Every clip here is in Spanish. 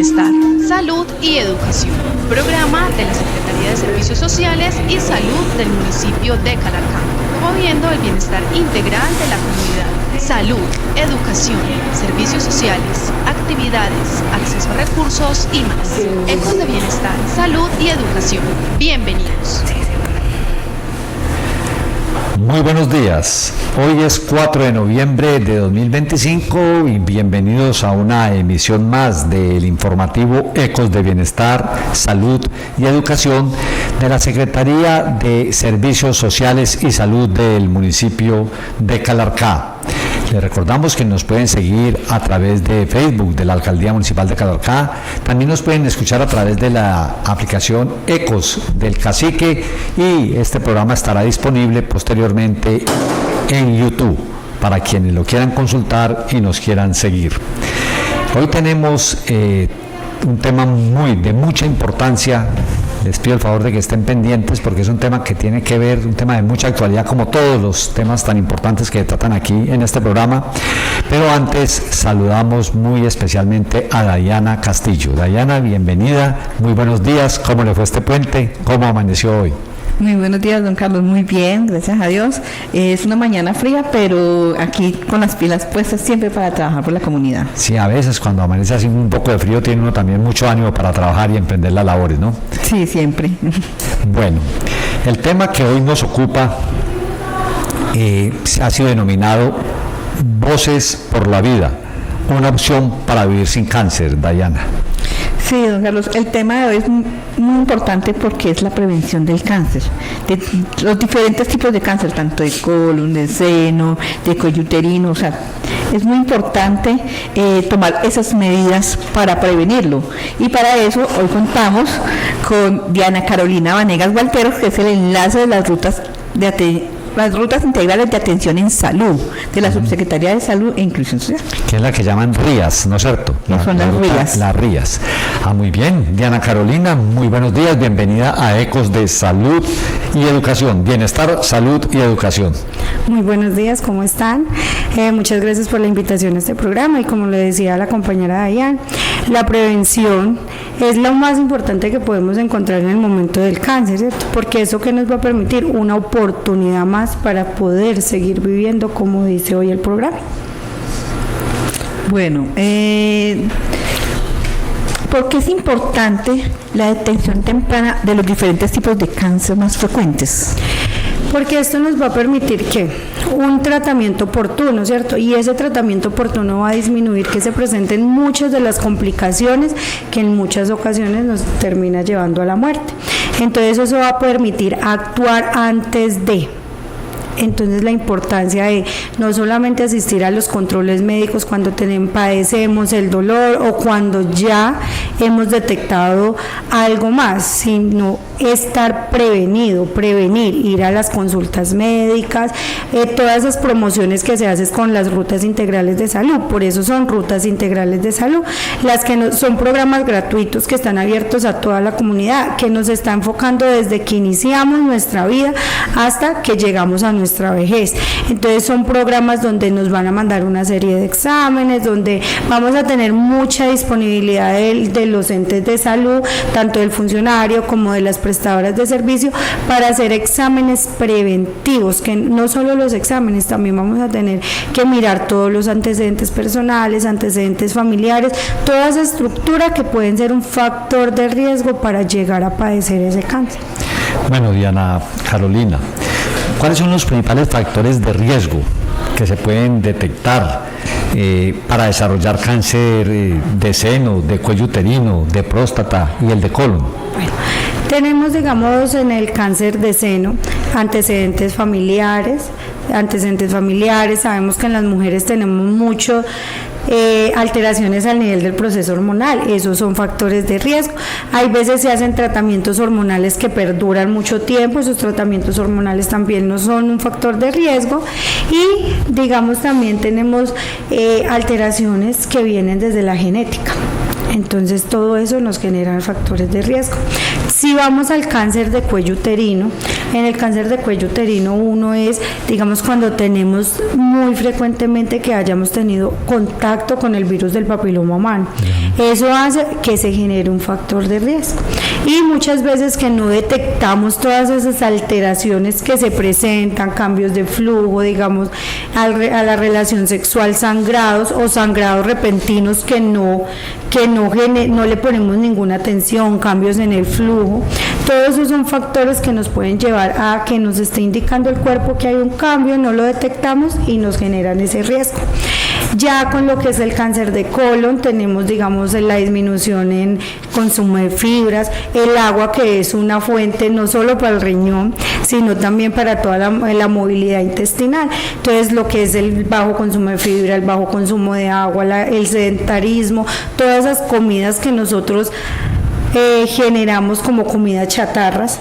Bienestar, Salud y Educación, programa de la Secretaría de Servicios Sociales y Salud del municipio de Calarcá, promoviendo el bienestar integral de la comunidad. Salud, educación, servicios sociales, actividades, acceso a recursos y más. Ecos de Bienestar, Salud y Educación. Bienvenidos. Muy buenos días. Hoy es 4 de noviembre de 2025 y bienvenidos a una emisión más del informativo Ecos de Bienestar, Salud y Educación de la Secretaría de Servicios Sociales y Salud del municipio de Calarcá. Les recordamos que nos pueden seguir a través de Facebook de la Alcaldía Municipal de Calarcá. También nos pueden escuchar a través de la aplicación Ecos del Cacique y este programa estará disponible posteriormente en YouTube para quienes lo quieran consultar y nos quieran seguir. Hoy tenemos un tema de mucha importancia. Les pido el favor de que estén pendientes porque es un tema que tiene que ver, un tema de mucha actualidad como todos los temas tan importantes que se tratan aquí en este programa. Pero antes saludamos muy especialmente a Dayana Castillo. Dayana, bienvenida, muy buenos días. ¿Cómo le fue este puente? ¿Cómo amaneció hoy? Muy buenos días, don Carlos, muy bien, gracias a Dios. Es una mañana fría, pero aquí con las pilas puestas siempre para trabajar por la comunidad. Sí, a veces cuando amanece así un poco de frío tiene uno también mucho ánimo para trabajar y emprender las labores, ¿no? Sí, siempre. Bueno, el tema que hoy nos ocupa ha sido denominado Voces por la Vida, una opción para vivir sin cáncer, Dayana. Sí, don Carlos, el tema de hoy es muy importante porque es la prevención del cáncer, de los diferentes tipos de cáncer, tanto de colon, de seno, de cuello uterino, o sea, es muy importante tomar esas medidas para prevenirlo. Y para eso hoy contamos con Diana Carolina Vanegas Gualteros, que es el enlace de las rutas integrales de atención en salud de la Subsecretaría de Salud e Inclusión Social. Que es la que llaman RIAS, ¿no es cierto? Son las RIAS. Las RIAS. Muy bien. Diana Carolina, muy buenos días. Bienvenida a Ecos de Salud y Educación. Bienestar, Salud y Educación. Muy buenos días, ¿cómo están? Muchas gracias por la invitación a este programa y como le decía la compañera Dayan, la prevención es lo más importante que podemos encontrar en el momento del cáncer, ¿cierto? Porque eso que nos va a permitir una oportunidad más para poder seguir viviendo, como dice hoy el programa. Bueno, ¿por qué es importante la detección temprana de los diferentes tipos de cáncer más frecuentes? Porque esto nos va a permitir que un tratamiento oportuno, ¿cierto? Y ese tratamiento oportuno va a disminuir que se presenten muchas de las complicaciones que en muchas ocasiones nos termina llevando a la muerte. Entonces eso va a permitir actuar antes de. Entonces la importancia de no solamente asistir a los controles médicos cuando padecemos el dolor o cuando ya hemos detectado algo más, sino estar prevenir, ir a las consultas médicas, todas esas promociones que se hacen con las rutas integrales de salud. Por eso son rutas integrales de salud, las que son programas gratuitos que están abiertos a toda la comunidad, que nos está enfocando desde que iniciamos nuestra vida hasta que llegamos a nuestra vejez. Entonces son programas donde nos van a mandar una serie de exámenes, donde vamos a tener mucha disponibilidad de los entes de salud, tanto del funcionario como de las prestadoras de servicio, para hacer exámenes preventivos, que no solo los exámenes, también vamos a tener que mirar todos los antecedentes personales, antecedentes familiares, toda esa estructura que pueden ser un factor de riesgo para llegar a padecer ese cáncer. Bueno, Diana Carolina, ¿cuáles son los principales factores de riesgo que se pueden detectar para desarrollar cáncer de seno, de cuello uterino, de próstata y el de colon? Bueno, tenemos, digamos, en el cáncer de seno antecedentes familiares, sabemos que en las mujeres tenemos mucho alteraciones al nivel del proceso hormonal, esos son factores de riesgo. Hay veces se hacen tratamientos hormonales que perduran mucho tiempo, esos tratamientos hormonales también no son un factor de riesgo, y digamos también tenemos alteraciones que vienen desde la genética. Entonces todo eso nos genera factores de riesgo. Si vamos al cáncer de cuello uterino, en el cáncer de cuello uterino uno es, digamos, cuando tenemos muy frecuentemente que hayamos tenido contacto con el virus del papiloma humano. Eso hace que se genere un factor de riesgo. Y muchas veces que no detectamos todas esas alteraciones que se presentan, cambios de flujo, digamos, a la relación sexual, sangrados o sangrados repentinos que no le ponemos ninguna atención, cambios en el flujo. Todos esos son factores que nos pueden llevar a que nos esté indicando el cuerpo que hay un cambio, no lo detectamos y nos generan ese riesgo. Ya con lo que es el cáncer de colon tenemos, digamos, la disminución en consumo de fibras, el agua, que es una fuente no solo para el riñón, sino también para toda la movilidad intestinal. Entonces lo que es el bajo consumo de fibra, el bajo consumo de agua, el sedentarismo, todas esas comidas que nosotros generamos como comidas chatarras.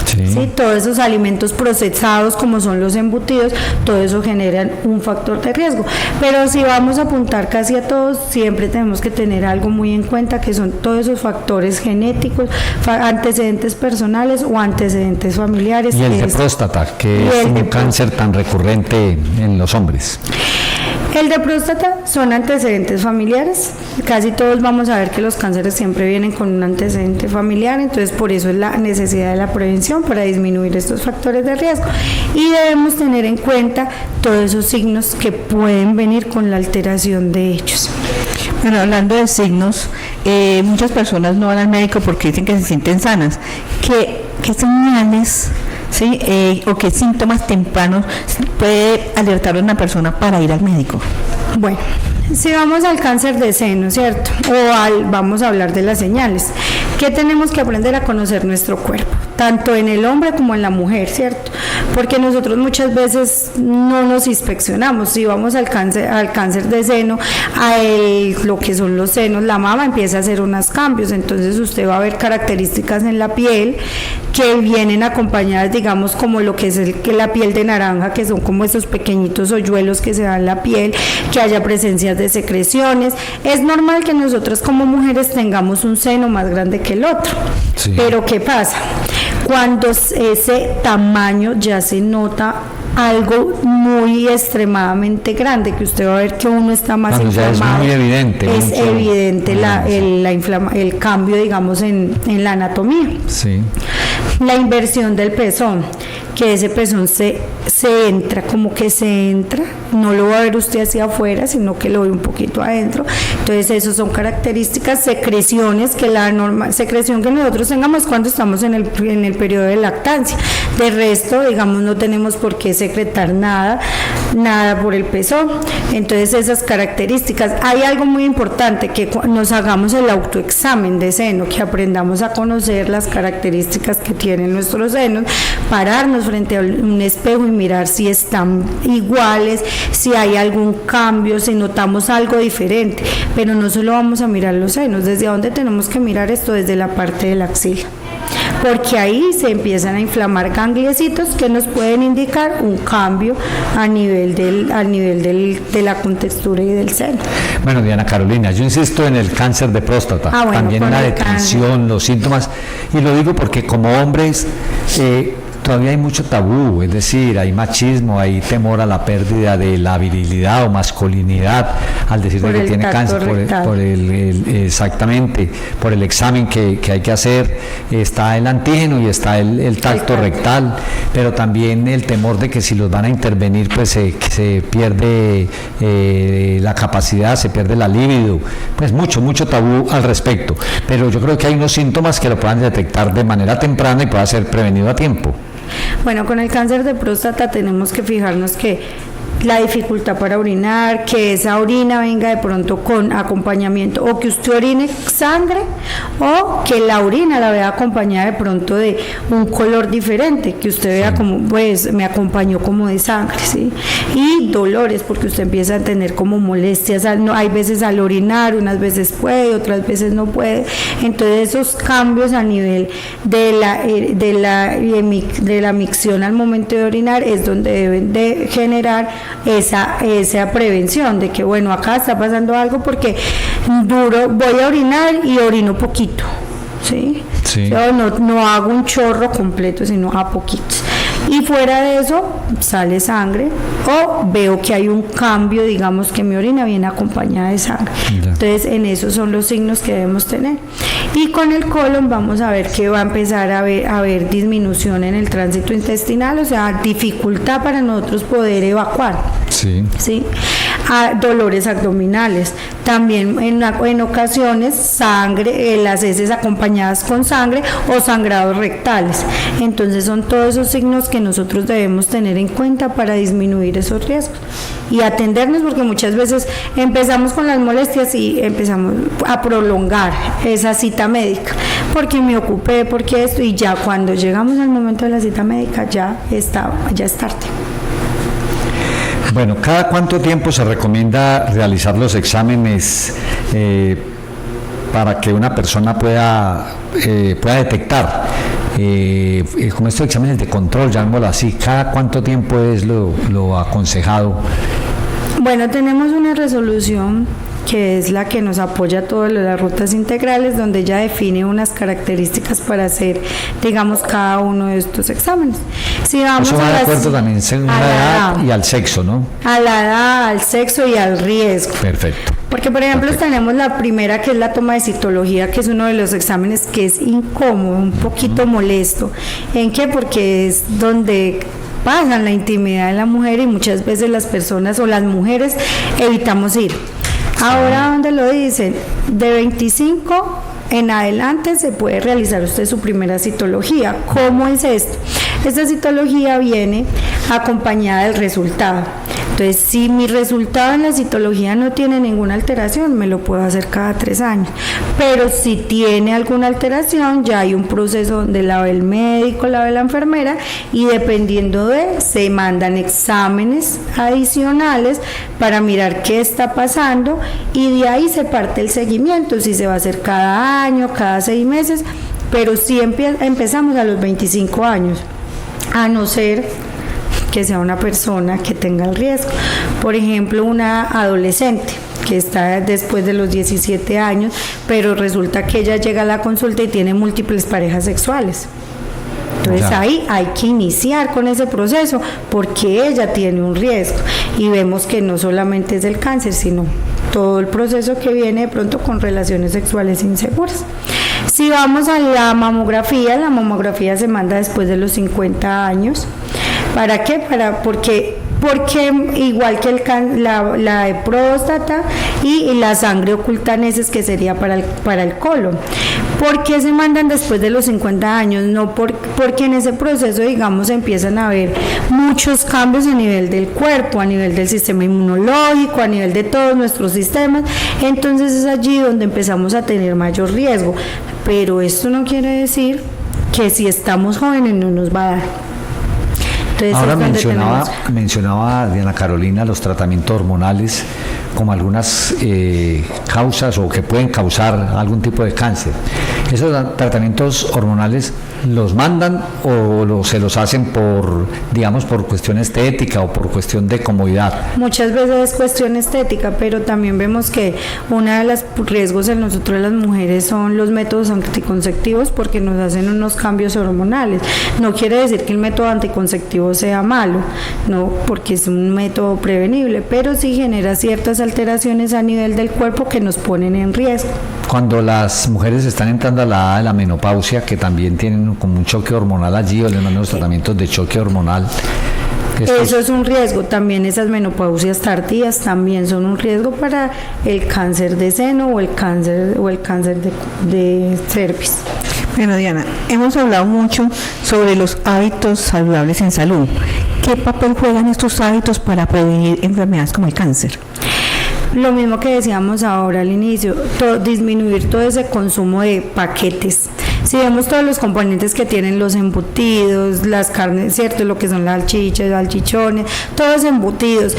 Sí, todos esos alimentos procesados como son los embutidos, todo eso generan un factor de riesgo. Pero si vamos a apuntar casi a todos, siempre tenemos que tener algo muy en cuenta, que son todos esos factores genéticos, antecedentes personales o antecedentes familiares. Y el de próstata, que es un cáncer tan recurrente en los hombres. El de próstata son antecedentes familiares. Casi todos vamos a ver que los cánceres siempre vienen con un antecedente familiar, entonces por eso es la necesidad de la prevención para disminuir estos factores de riesgo. Y debemos tener en cuenta todos esos signos que pueden venir con la alteración de ellos. Bueno, hablando de signos, muchas personas no van al médico porque dicen que se sienten sanas. ¿Qué señales, sí, o qué síntomas tempranos puede alertar a una persona para ir al médico? Bueno, si vamos al cáncer de seno, ¿cierto? Vamos a hablar de las señales. ¿Qué tenemos que aprender a conocer nuestro cuerpo? Tanto en el hombre como en la mujer, ¿cierto? Porque nosotros muchas veces no nos inspeccionamos. Si vamos al cáncer de seno, lo que son los senos, la mama empieza a hacer unos cambios, entonces usted va a ver características en la piel que vienen acompañadas, digamos, como lo que es la piel de naranja, que son como esos pequeñitos hoyuelos que se dan en la piel, que haya presencias de secreciones. Es normal que nosotras como mujeres tengamos un seno más grande que el otro, sí. Pero ¿qué pasa? Cuando ese tamaño ya se nota algo muy extremadamente grande, que usted va a ver que uno está más inflamado. Es muy evidente. Es evidente el cambio, digamos, en la anatomía. Sí. La inversión del pezón, que ese pezón se entra, como que se entra, no lo va a ver usted hacia afuera, sino que lo ve un poquito adentro. Entonces, esas son características, secreciones, que la secreción que nosotros tengamos cuando estamos en el periodo de lactancia. De resto, digamos, no tenemos por qué secretar nada por el pezón. Entonces, esas características. Hay algo muy importante, que nos hagamos el autoexamen de seno, que aprendamos a conocer las características que tienen nuestros senos, pararnos frente a un espejo y mirar si están iguales, si hay algún cambio, si notamos algo diferente. Pero no solo vamos a mirar los senos. ¿Desde dónde tenemos que mirar esto? Desde la parte de la axila, porque ahí se empiezan a inflamar gangliecitos que nos pueden indicar un cambio a nivel de la contextura y del seno. Bueno, Diana Carolina, yo insisto en el cáncer de próstata, también la detención, los síntomas, y lo digo porque como hombres todavía hay mucho tabú, es decir, hay machismo, hay temor a la pérdida de la virilidad o masculinidad al decir que tiene cáncer, exactamente, por el examen que hay que hacer. Está el antígeno y está el tacto rectal, pero también el temor de que si los van a intervenir, pues se pierde la capacidad, se pierde la libido, pues mucho tabú al respecto, pero yo creo que hay unos síntomas que lo puedan detectar de manera temprana y pueda ser prevenido a tiempo. Bueno, con el cáncer de próstata tenemos que fijarnos que la dificultad para orinar, que esa orina venga de pronto con acompañamiento, o que usted orine sangre, o que la orina la vea acompañada de pronto de un color diferente, que usted vea como, pues, me acompañó como de sangre, ¿sí? Y dolores, porque usted empieza a tener como molestias, hay veces al orinar, unas veces puede, otras veces no puede. Entonces esos cambios a nivel de la micción al momento de orinar es donde deben de generar esa prevención de que, bueno, acá está pasando algo porque voy a orinar y orino poquito, ¿sí? Sí. Yo no hago un chorro completo, sino a poquitos. Y fuera de eso sale sangre o veo que hay un cambio, digamos que mi orina viene acompañada de sangre. Ya. Entonces en esos son los signos que debemos tener. Y con el colon vamos a ver que va a empezar a haber disminución en el tránsito intestinal, o sea, dificultad para nosotros poder evacuar. Sí. ¿Sí? Dolores abdominales, también en ocasiones sangre, las heces acompañadas con sangre o sangrados rectales. Entonces son todos esos signos que nosotros debemos tener en cuenta para disminuir esos riesgos y atendernos, porque muchas veces empezamos con las molestias y empezamos a prolongar esa cita médica, porque me ocupé, porque esto, y ya cuando llegamos al momento de la cita médica ya es tarde. Bueno, ¿cada cuánto tiempo se recomienda realizar los exámenes para que una persona pueda detectar? Como estos exámenes de control, llamémoslo así, ¿cada cuánto tiempo es lo aconsejado? Bueno, tenemos una resolución que es la que nos apoya todas las rutas integrales, donde ella define unas características para hacer, digamos, cada uno de estos exámenes. Si vamos Eso va de acuerdo también según la edad y al sexo, ¿no? A la edad, al sexo y al riesgo. Perfecto. Porque, por ejemplo, tenemos la primera, que es la toma de citología, que es uno de los exámenes que es incómodo, un poquito molesto. ¿En qué? Porque es donde pasan la intimidad de la mujer y muchas veces las personas o las mujeres evitamos ir. Ahora, ¿dónde lo dicen? De 25 en adelante se puede realizar usted su primera citología. ¿Cómo es esto? Esta citología viene acompañada del resultado. Entonces, si mi resultado en la citología no tiene ninguna alteración, me lo puedo hacer cada 3 años. Pero si tiene alguna alteración, ya hay un proceso donde la ve el médico, la ve la enfermera, y dependiendo se mandan exámenes adicionales para mirar qué está pasando, y de ahí se parte el seguimiento, si se va a hacer cada año, cada 6 meses, pero sí empezamos a los 25 años, a no ser que sea una persona que tenga el riesgo. Por ejemplo, una adolescente que está después de los 17 años, pero resulta que ella llega a la consulta y tiene múltiples parejas sexuales. Entonces ahí hay que iniciar con ese proceso porque ella tiene un riesgo, y vemos que no solamente es el cáncer, sino todo el proceso que viene de pronto con relaciones sexuales inseguras. Si vamos a la mamografía se manda después de los 50 años. ¿Para qué? Porque igual que la de próstata y la sangre oculta en heces, que sería para el colon. ¿Por qué se mandan después de los 50 años? No porque en ese proceso, digamos, empiezan a haber muchos cambios a nivel del cuerpo, a nivel del sistema inmunológico, a nivel de todos nuestros sistemas. Entonces es allí donde empezamos a tener mayor riesgo. Pero esto no quiere decir que si estamos jóvenes no nos va a dar. Entonces, ahora mencionaba Diana Carolina los tratamientos hormonales como algunas causas o que pueden causar algún tipo de cáncer. ¿Esos tratamientos hormonales los mandan o se los hacen por cuestión estética o por cuestión de comodidad? Muchas veces es cuestión estética, pero también vemos que uno de los riesgos en nosotros las mujeres son los métodos anticonceptivos, porque nos hacen unos cambios hormonales. No quiere decir que el método anticonceptivo sea malo, no, porque es un método prevenible, pero sí genera ciertas alteraciones a nivel del cuerpo que nos ponen en riesgo. Cuando las mujeres están entrando a la edad de la menopausia, que también tienen como un choque hormonal allí, o les mandan los tratamientos de choque hormonal. Eso es un riesgo. También esas menopausias tardías también son un riesgo para el cáncer de seno o el cáncer de cervix. Bueno, Diana, hemos hablado mucho sobre los hábitos saludables en salud. ¿Qué papel juegan estos hábitos para prevenir enfermedades como el cáncer? Lo mismo que decíamos ahora al inicio, disminuir todo ese consumo de paquetes. Si vemos todos los componentes que tienen los embutidos, las carnes, ¿cierto? Lo que son las salchichas, salchichones, todos embutidos,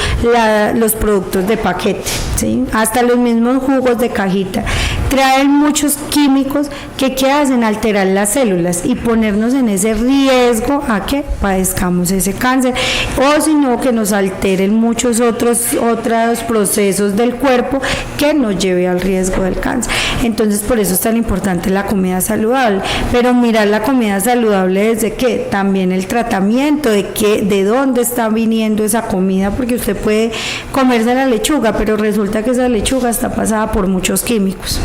los productos de paquete, ¿sí? Hasta los mismos jugos de cajita. traen muchos químicos que ¿qué hacen? Alterar las células y ponernos en ese riesgo a que padezcamos ese cáncer, o si no, que nos alteren muchos otros procesos del cuerpo que nos lleve al riesgo del cáncer. Entonces, por eso es tan importante la comida saludable, pero mirar la comida saludable desde que también el tratamiento, de dónde está viniendo esa comida, porque usted puede comerse la lechuga, pero resulta que esa lechuga está pasada por muchos químicos.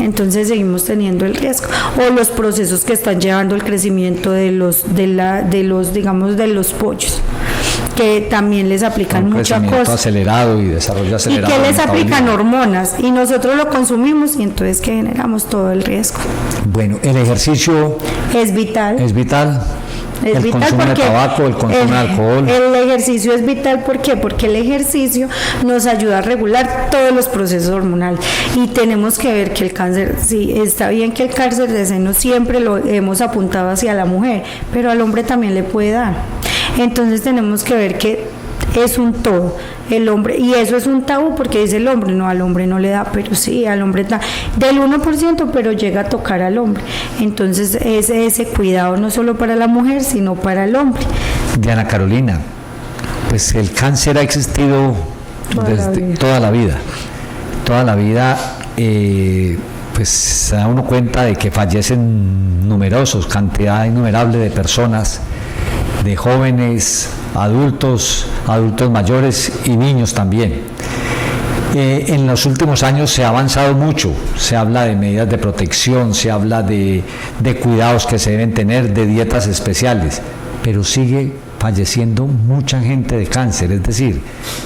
Entonces seguimos teniendo el riesgo, o los procesos que están llevando el crecimiento de los pollos, que también les aplican muchas cosas, acelerado y desarrollo acelerado, y que les aplican hormonas, y nosotros lo consumimos, y entonces que generamos todo el riesgo. Bueno, el ejercicio es vital. Es vital. Es el vital consumo porque de tabaco, el consumo de alcohol. El ejercicio es vital, ¿por qué? Porque el ejercicio nos ayuda a regular todos los procesos hormonales, y tenemos que ver que el cáncer, sí, está bien que el cáncer de seno siempre lo hemos apuntado hacia la mujer, pero al hombre también le puede dar. Entonces tenemos que ver que es un todo, el hombre, y eso es un tabú porque dice el hombre, no, al hombre no le da, pero sí, al hombre da del 1%, pero llega a tocar al hombre. Entonces es ese cuidado no solo para la mujer, sino para el hombre. Diana Carolina, pues el cáncer ha existido desde toda la vida. Toda la vida, pues se da uno cuenta de que fallecen numerosos, cantidad innumerable de personas, de jóvenes, adultos mayores y niños también. En los últimos años se ha avanzado mucho, se habla de medidas de protección, se habla de cuidados que se deben tener, de dietas especiales, pero sigue falleciendo mucha gente de cáncer, es decir,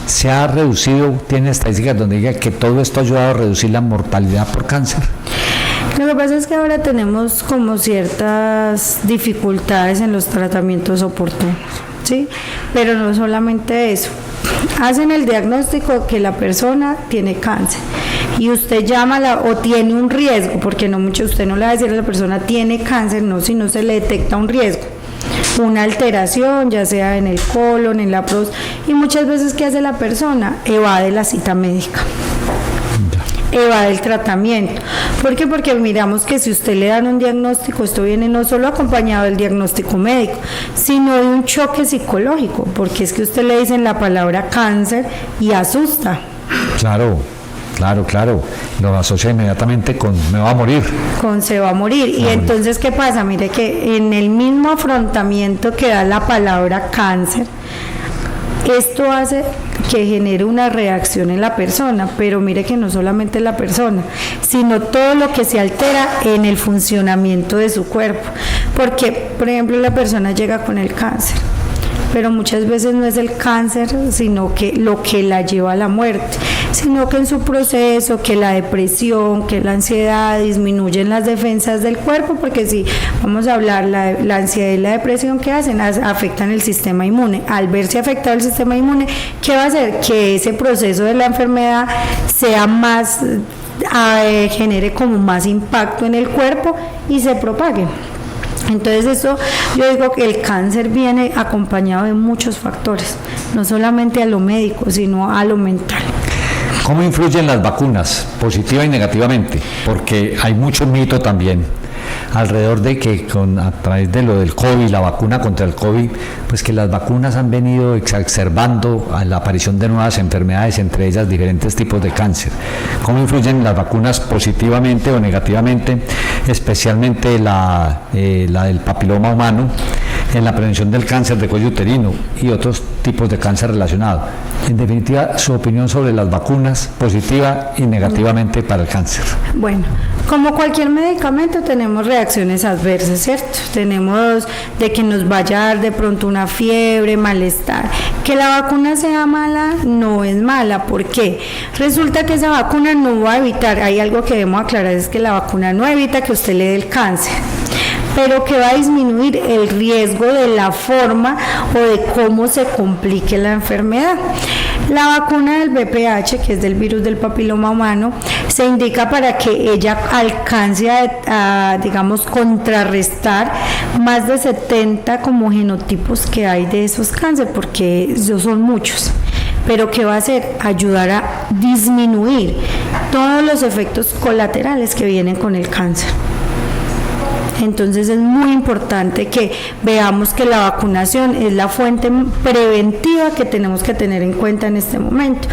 se ha reducido, tiene estadísticas donde diga que todo esto ha ayudado a reducir la mortalidad por cáncer. Lo que pasa es que ahora tenemos como ciertas dificultades en los tratamientos oportunos, ¿sí? Pero no solamente eso. Hacen el diagnóstico que la persona tiene cáncer y usted llama o tiene un riesgo, porque usted no le va a decir a la persona tiene cáncer, no, si no se le detecta un riesgo, una alteración, ya sea en el colon, en la próstata, y muchas veces ¿qué hace la persona? Evade la cita médica, evade el tratamiento. ¿Por qué? Porque miramos que si usted le dan un diagnóstico, esto viene no solo acompañado del diagnóstico médico, sino de un choque psicológico, porque es que usted le dicen la palabra cáncer y asusta. Claro, lo asocia inmediatamente con me va a morir. Con se va a morir. Y entonces, ¿qué pasa? Mire que en el mismo afrontamiento que da la palabra cáncer, esto hace que genere una reacción en la persona, pero mire que no solamente la persona, sino todo lo que se altera en el funcionamiento de su cuerpo, porque, por ejemplo, la persona llega con el cáncer, pero muchas veces no es el cáncer, sino que lo que la lleva a la muerte, sino que en su proceso, que la depresión, que la ansiedad disminuyen las defensas del cuerpo, porque si vamos a hablar, la ansiedad y la depresión, ¿qué hacen? Afectan el sistema inmune. Al verse afectado el sistema inmune, ¿qué va a hacer? Que ese proceso de la enfermedad sea más, genere como más impacto en el cuerpo y se propague. Entonces eso, yo digo que el cáncer viene acompañado de muchos factores, no solamente a lo médico, sino a lo mental. ¿Cómo influyen las vacunas, positiva y negativamente? Porque hay mucho mito también alrededor de que a través de lo del COVID, la vacuna contra el COVID, pues que las vacunas han venido exacerbando a la aparición de nuevas enfermedades, entre ellas diferentes tipos de cáncer. ¿Cómo influyen las vacunas positivamente o negativamente, especialmente la del papiloma humano, en la prevención del cáncer de cuello uterino y otros tipos de cáncer relacionados? En definitiva, su opinión sobre las vacunas, positiva y negativamente para el cáncer. Bueno, como cualquier medicamento tenemos reacciones adversas, ¿cierto? Tenemos de que nos vaya a dar de pronto una fiebre, malestar. Que la vacuna sea mala, no es mala. ¿Por qué? Resulta que esa vacuna no va a evitar, hay algo que debemos aclarar, es que la vacuna no evita que usted le dé el cáncer, pero que va a disminuir el riesgo de la forma o de cómo se complique la enfermedad. La vacuna del VPH, que es del virus del papiloma humano, se indica para que ella alcance a digamos, contrarrestar más de 70 como genotipos que hay de esos cánceres, porque esos son muchos. Pero ¿qué va a hacer? Ayudar a disminuir todos los efectos colaterales que vienen con el cáncer. Entonces es muy importante que veamos que la vacunación es la fuente preventiva que tenemos que tener en cuenta en este momento.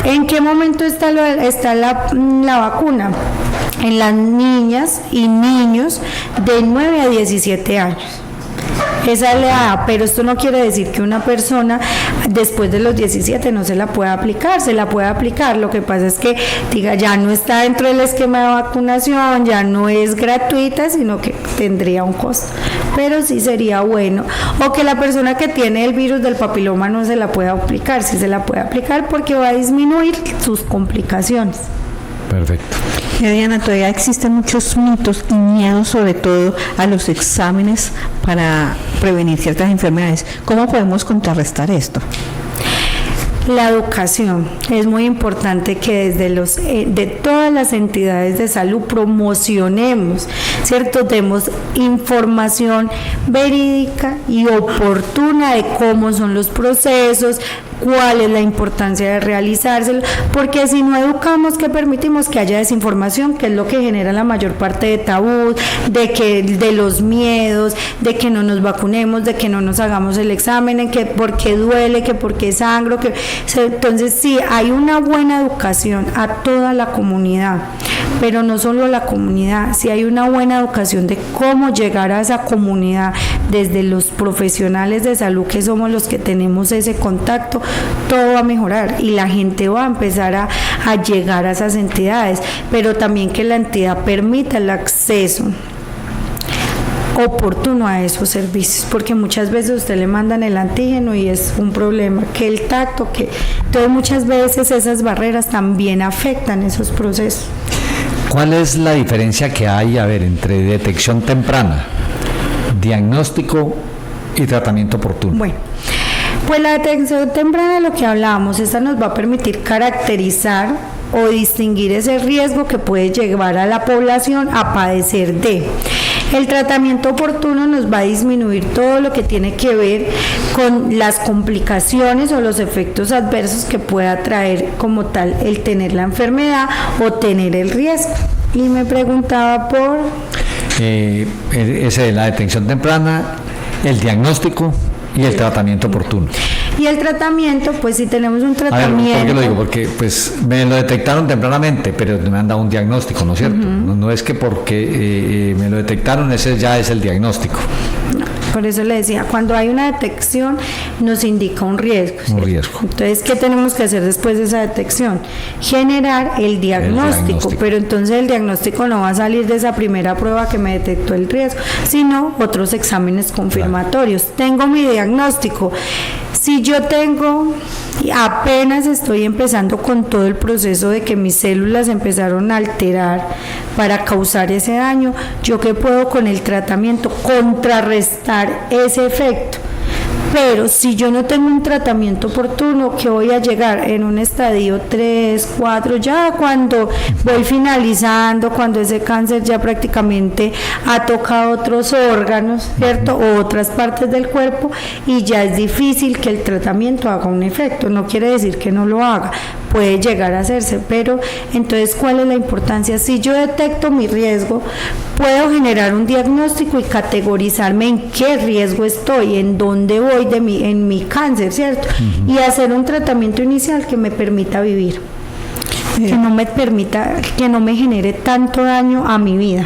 ¿En qué momento está la vacuna? En las niñas y niños de 9 a 17 años. Esa es la edad, pero esto no quiere decir que una persona después de los 17 no se la pueda aplicar, se la puede aplicar. Lo que pasa es que ya no está dentro del esquema de vacunación, ya no es gratuita, sino que tendría un costo. Pero sí sería bueno. O que la persona que tiene el virus del papiloma no se la pueda aplicar, sí se la puede aplicar porque va a disminuir sus complicaciones. Perfecto. Diana, todavía existen muchos mitos y miedos, sobre todo a los exámenes para prevenir ciertas enfermedades. ¿Cómo podemos contrarrestar esto? La educación. Es muy importante que desde de todas las entidades de salud promocionemos, ¿cierto? Demos información verídica y oportuna de cómo son los procesos, cuál es la importancia de realizárselo, porque si no educamos, ¿qué permitimos? Que haya desinformación, que es lo que genera la mayor parte de tabú, de los miedos, de que no nos vacunemos, de que no nos hagamos el examen, que porque duele, que porque sangro, entonces sí, hay una buena educación a toda la comunidad, pero no solo a la comunidad, si hay una buena educación de cómo llegar a esa comunidad desde los profesionales de salud, que somos los que tenemos ese contacto, todo va a mejorar y la gente va a empezar a llegar a esas entidades, pero también que la entidad permita el acceso oportuno a esos servicios, porque muchas veces usted le mandan el antígeno y es un problema, que el tacto, entonces muchas veces esas barreras también afectan esos procesos. ¿Cuál es la diferencia que hay, entre detección temprana, diagnóstico y tratamiento oportuno? Bueno, pues la detección temprana de lo que hablábamos, esta nos va a permitir caracterizar o distinguir ese riesgo que puede llevar a la población a padecer de. El tratamiento oportuno nos va a disminuir todo lo que tiene que ver con las complicaciones o los efectos adversos que pueda traer como tal el tener la enfermedad o tener el riesgo. Y me preguntaba por... ese de la detección temprana, el diagnóstico y el tratamiento oportuno. Y el tratamiento, pues si tenemos un tratamiento... ¿Por qué lo digo? Porque pues me lo detectaron tempranamente, pero me han dado un diagnóstico, ¿no es cierto? No es que porque me lo detectaron, ese ya es el diagnóstico. No, por eso le decía, cuando hay una detección nos indica un riesgo. Un riesgo. Entonces, ¿qué tenemos que hacer después de esa detección? Generar el diagnóstico, pero entonces el diagnóstico no va a salir de esa primera prueba que me detectó el riesgo, sino otros exámenes confirmatorios. Claro. Tengo mi diagnóstico. Si yo apenas estoy empezando con todo el proceso de que mis células empezaron a alterar para causar ese daño, ¿yo qué puedo con el tratamiento? Contrarrestar ese efecto. Pero si yo no tengo un tratamiento oportuno, que voy a llegar en un estadio 3, 4, ya cuando voy finalizando, cuando ese cáncer ya prácticamente ha tocado otros órganos, ¿cierto? O otras partes del cuerpo, y ya es difícil que el tratamiento haga un efecto. No quiere decir que no lo haga, puede llegar a hacerse, pero entonces, ¿cuál es la importancia? Si yo detecto mi riesgo, puedo generar un diagnóstico y categorizarme en qué riesgo estoy, en dónde voy en mi cáncer, ¿cierto? Y hacer un tratamiento inicial que me permita vivir, que no me genere tanto daño a mi vida.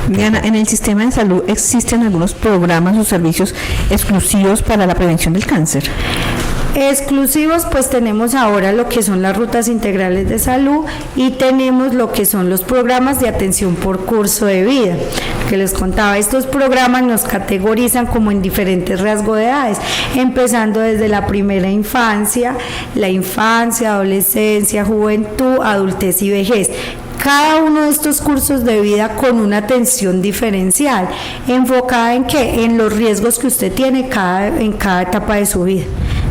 Diana, en el sistema de salud existen algunos programas o servicios exclusivos para la prevención del cáncer. Exclusivos, pues tenemos ahora lo que son las rutas integrales de salud y tenemos lo que son los programas de atención por curso de vida, que les contaba. Estos programas nos categorizan como en diferentes rasgos de edades, empezando desde la primera infancia, adolescencia, juventud, adultez y vejez. Cada uno de estos cursos de vida con una atención diferencial, enfocada en ¿qué? En los riesgos que usted tiene en cada etapa de su vida.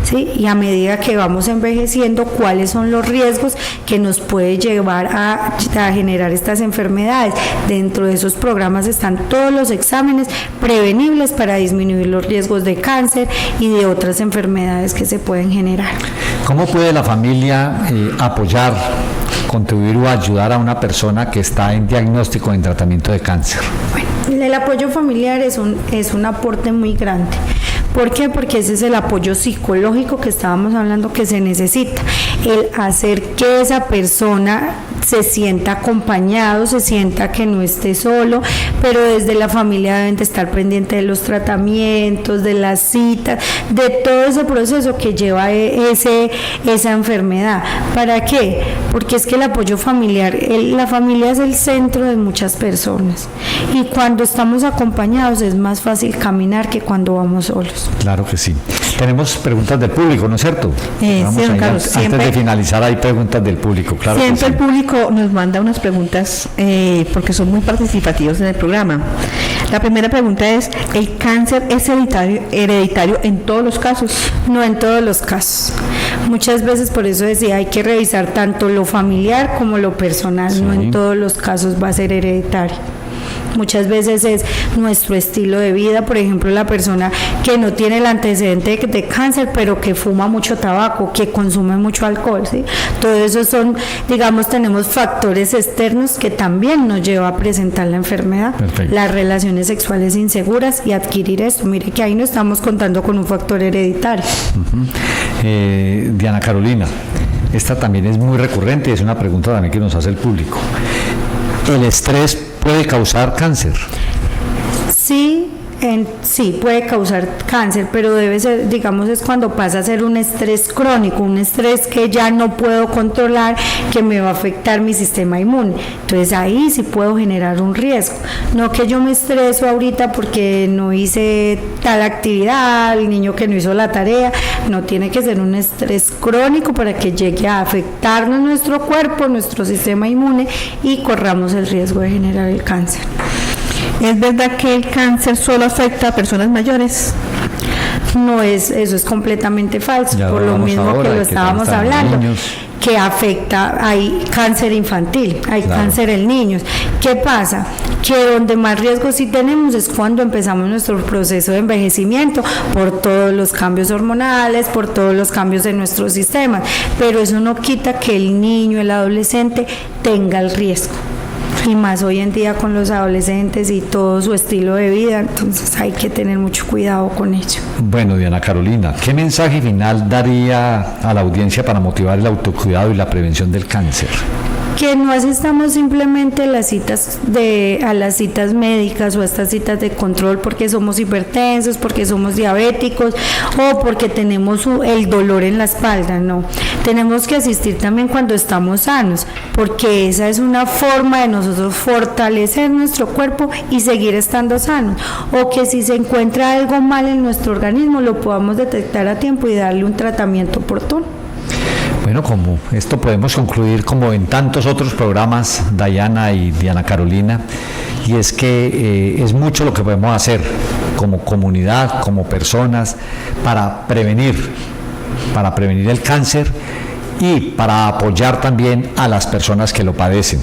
¿Sí? Y a medida que vamos envejeciendo, cuáles son los riesgos que nos puede llevar a generar estas enfermedades. Dentro de esos programas están todos los exámenes prevenibles para disminuir los riesgos de cáncer y de otras enfermedades que se pueden generar. ¿Cómo puede la familia apoyar contribuir o ayudar a una persona que está en diagnóstico o en tratamiento de cáncer? Bueno, el apoyo familiar es un aporte muy grande. ¿Por qué? Porque ese es el apoyo psicológico que estábamos hablando que se necesita. El hacer que esa persona se sienta acompañado, se sienta que no esté solo, pero desde la familia deben de estar pendientes de los tratamientos, de las citas, de todo ese proceso que lleva esa enfermedad. ¿Para qué? Porque es que el apoyo familiar, la familia es el centro de muchas personas y cuando estamos acompañados es más fácil caminar que cuando vamos solos. Claro que sí. Tenemos preguntas del público, ¿no es cierto? Sí, don Carlos, antes de finalizar hay preguntas del público, claro. Siempre que sí. El público nos manda unas preguntas porque son muy participativos en el programa. La primera pregunta es, ¿el cáncer es hereditario en todos los casos? No en todos los casos. Muchas veces, por eso decía, hay que revisar tanto lo familiar como lo personal. Sí. No en todos los casos va a ser hereditario. Muchas veces es nuestro estilo de vida, por ejemplo, la persona que no tiene el antecedente de cáncer, pero que fuma mucho tabaco, que consume mucho alcohol, ¿sí? Todo eso son, digamos, tenemos factores externos que también nos lleva a presentar la enfermedad. Perfecto. Las relaciones sexuales inseguras y adquirir esto. Mire que ahí no estamos contando con un factor hereditario. Diana Carolina, esta también es muy recurrente y es una pregunta también que nos hace el público. ¿El estrés puede causar cáncer? Sí, puede causar cáncer, pero debe ser, digamos, es cuando pasa a ser un estrés crónico, un estrés que ya no puedo controlar, que me va a afectar mi sistema inmune. Entonces ahí sí puedo generar un riesgo. No que yo me estreso ahorita porque no hice tal actividad, el niño que no hizo la tarea, no, tiene que ser un estrés crónico para que llegue a afectarnos nuestro cuerpo, nuestro sistema inmune y corramos el riesgo de generar el cáncer. ¿Es verdad que el cáncer solo afecta a personas mayores? No, eso es completamente falso, por lo mismo que lo estábamos hablando, que afecta, hay cáncer infantil, hay cáncer en niños. ¿Qué pasa? Que donde más riesgo sí tenemos es cuando empezamos nuestro proceso de envejecimiento, por todos los cambios hormonales, por todos los cambios de nuestro sistema, pero eso no quita que el niño, el adolescente tenga el riesgo. Y más hoy en día con los adolescentes y todo su estilo de vida, entonces hay que tener mucho cuidado con ello. Bueno, Diana Carolina, ¿qué mensaje final daría a la audiencia para motivar el autocuidado y la prevención del cáncer? Que no asistamos simplemente a las citas médicas o a estas citas de control porque somos hipertensos, porque somos diabéticos o porque tenemos el dolor en la espalda, no. Tenemos que asistir también cuando estamos sanos, porque esa es una forma de nosotros fortalecer nuestro cuerpo y seguir estando sanos. O que si se encuentra algo mal en nuestro organismo, lo podamos detectar a tiempo y darle un tratamiento oportuno. Bueno, como esto podemos concluir como en tantos otros programas, Dayana y Diana Carolina, y es que es mucho lo que podemos hacer como comunidad, como personas, para prevenir el cáncer y para apoyar también a las personas que lo padecen.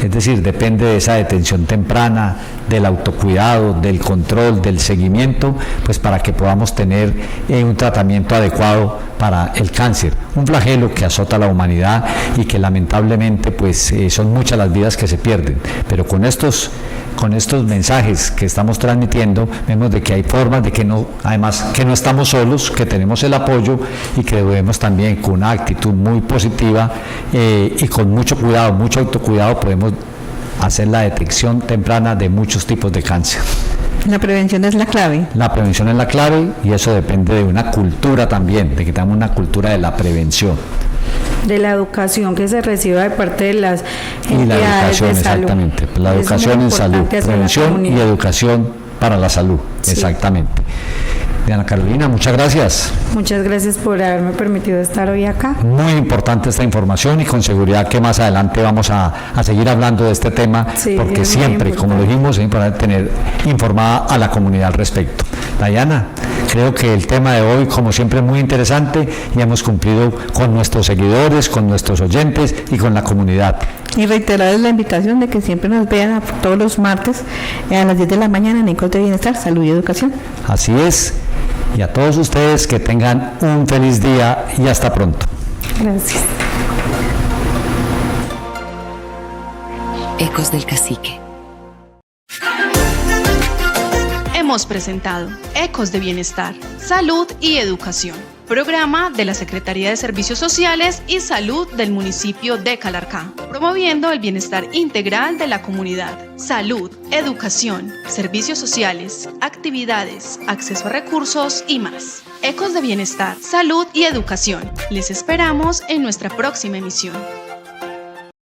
Es decir, depende de esa detención temprana, del autocuidado, del control, del seguimiento, pues para que podamos tener un tratamiento adecuado para el cáncer, un flagelo que azota a la humanidad y que lamentablemente pues son muchas las vidas que se pierden, pero con estos mensajes que estamos transmitiendo vemos de que hay formas de que no estamos solos, que tenemos el apoyo y que debemos también con una actitud muy positiva y con mucho cuidado, mucho autocuidado podemos hacer la detección temprana de muchos tipos de cáncer. La prevención es la clave. La prevención es la clave y eso depende de una cultura también, de que tengamos una cultura de la prevención. De la educación que se reciba de parte de las entidades y la educación, de salud. Exactamente, la educación en salud, prevención y educación para la salud, sí. Exactamente. Diana Carolina, muchas gracias. Muchas gracias por haberme permitido estar hoy acá. Muy importante esta información y con seguridad que más adelante vamos a seguir hablando de este tema, sí, porque siempre, como lo dijimos, es importante tener informada a la comunidad al respecto. Dayana, creo que el tema de hoy, como siempre, es muy interesante y hemos cumplido con nuestros seguidores, con nuestros oyentes y con la comunidad. Y reiterarles la invitación de que siempre nos vean todos los martes a las 10 de la mañana en Ecos de Bienestar, Salud y Educación. Así es. Y a todos ustedes que tengan un feliz día y hasta pronto. Gracias. Ecos del Cacique. Hemos presentado Ecos de Bienestar, Salud y Educación, programa de la Secretaría de Servicios Sociales y Salud del municipio de Calarcá, promoviendo el bienestar integral de la comunidad. Salud, educación, servicios sociales, actividades, acceso a recursos y más. Ecos de Bienestar, Salud y Educación. Les esperamos en nuestra próxima emisión.